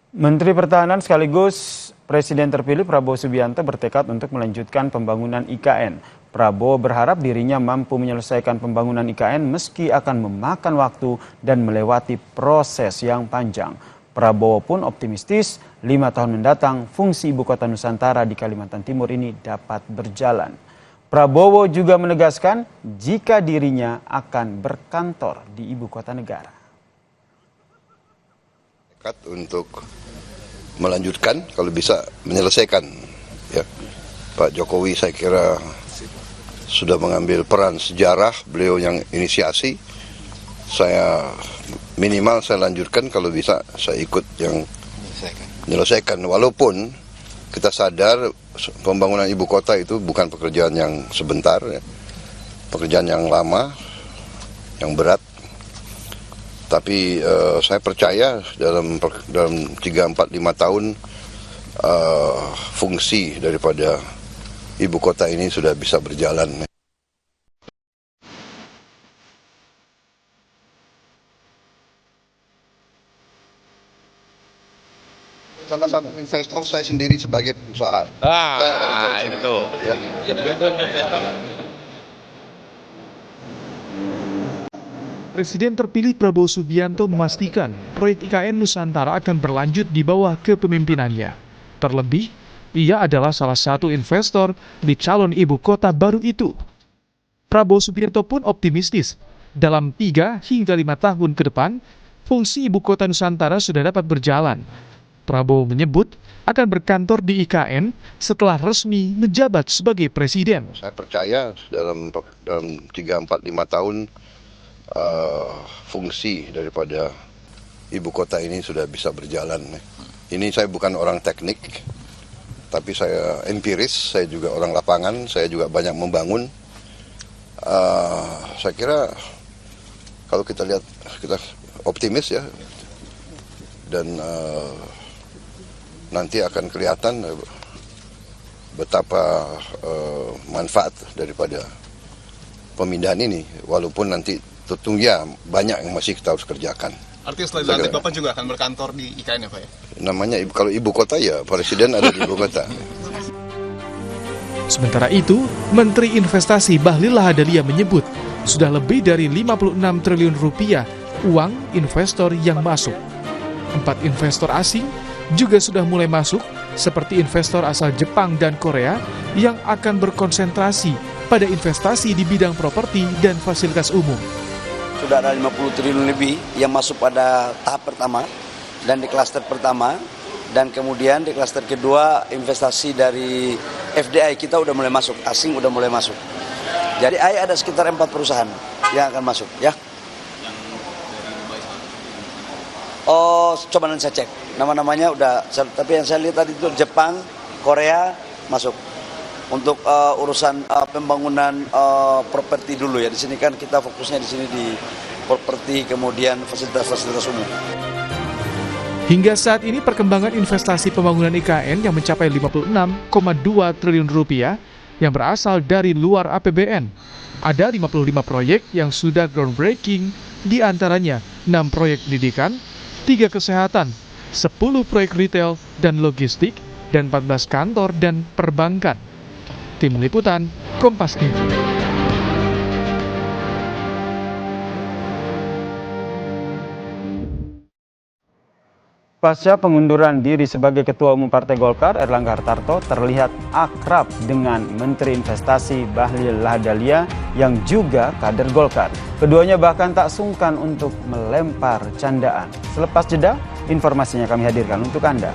Menteri Pertahanan sekaligus Presiden terpilih Prabowo Subianto bertekad untuk melanjutkan pembangunan IKN. Prabowo berharap dirinya mampu menyelesaikan pembangunan IKN meski akan memakan waktu dan melewati proses yang panjang. Prabowo pun optimistis 5 tahun mendatang fungsi Ibu Kota Nusantara di Kalimantan Timur ini dapat berjalan. Prabowo juga menegaskan jika dirinya akan berkantor di Ibu Kota Negara. Untuk melanjutkan, kalau bisa menyelesaikan. Ya, Pak Jokowi saya kira sudah mengambil peran sejarah, beliau yang inisiasi. Saya minimal saya lanjutkan, kalau bisa saya ikut yang menyelesaikan. Walaupun kita sadar pembangunan ibu kota itu bukan pekerjaan yang sebentar, ya. Pekerjaan yang lama, yang berat. Tapi saya percaya dalam 3, 4, 5 tahun fungsi daripada ibu kota ini sudah bisa berjalan. Salah satu investor saya sendiri sebagai pengusaha. Itu. Ya. Presiden terpilih Prabowo Subianto memastikan proyek IKN Nusantara akan berlanjut di bawah kepemimpinannya. Terlebih, ia adalah salah satu investor di calon ibu kota baru itu. Prabowo Subianto pun optimistis, dalam 3 hingga 5 tahun ke depan, fungsi ibu kota Nusantara sudah dapat berjalan. Prabowo menyebut akan berkantor di IKN setelah resmi menjabat sebagai presiden. Saya percaya dalam 3, 4, 5 tahun fungsi daripada ibu kota ini sudah bisa berjalan. Ini saya bukan orang teknik, tapi saya empiris, saya juga orang lapangan, saya juga banyak membangun. Saya kira kalau kita lihat, kita optimis ya, dan nanti akan kelihatan betapa manfaat daripada pemindahan ini, walaupun nanti tentunya banyak yang masih kita harus kerjakan. Artinya setelah dilantik Bapak juga akan berkantor di IKN ya Pak ya? Namanya, kalau ibu kota ya, presiden ada di ibu kota. Sementara itu, Menteri Investasi Bahlil Lahadalia menyebut sudah lebih dari 56 triliun rupiah uang investor yang masuk. 4 investor asing juga sudah mulai masuk, seperti investor asal Jepang dan Korea yang akan berkonsentrasi pada investasi di bidang properti dan fasilitas umum. Sudah ada 50 triliun lebih yang masuk pada tahap pertama dan di klaster pertama, dan kemudian di klaster kedua investasi dari FDI kita udah mulai masuk, asing udah mulai masuk. Jadi ada sekitar 4 perusahaan yang akan masuk ya. Oh, coba nanti saya cek nama-namanya udah, tapi yang saya lihat tadi itu Jepang, Korea masuk. Untuk urusan pembangunan properti dulu ya. Di sini kan kita fokusnya di sini di properti, kemudian fasilitas-fasilitas umum. Hingga saat ini perkembangan investasi pembangunan IKN yang mencapai 56,2 triliun rupiah yang berasal dari luar APBN. Ada 55 proyek yang sudah groundbreaking, di antaranya 6 proyek pendidikan, 3 kesehatan, 10 proyek retail dan logistik, dan 14 kantor dan perbankan. Tim Liputan, Kompas TV. Pasca pengunduran diri sebagai Ketua Umum Partai Golkar, Erlangga Hartarto terlihat akrab dengan Menteri Investasi Bahlil Lahadalia yang juga kader Golkar. Keduanya bahkan tak sungkan untuk melempar candaan. Selepas jeda, informasinya kami hadirkan untuk Anda.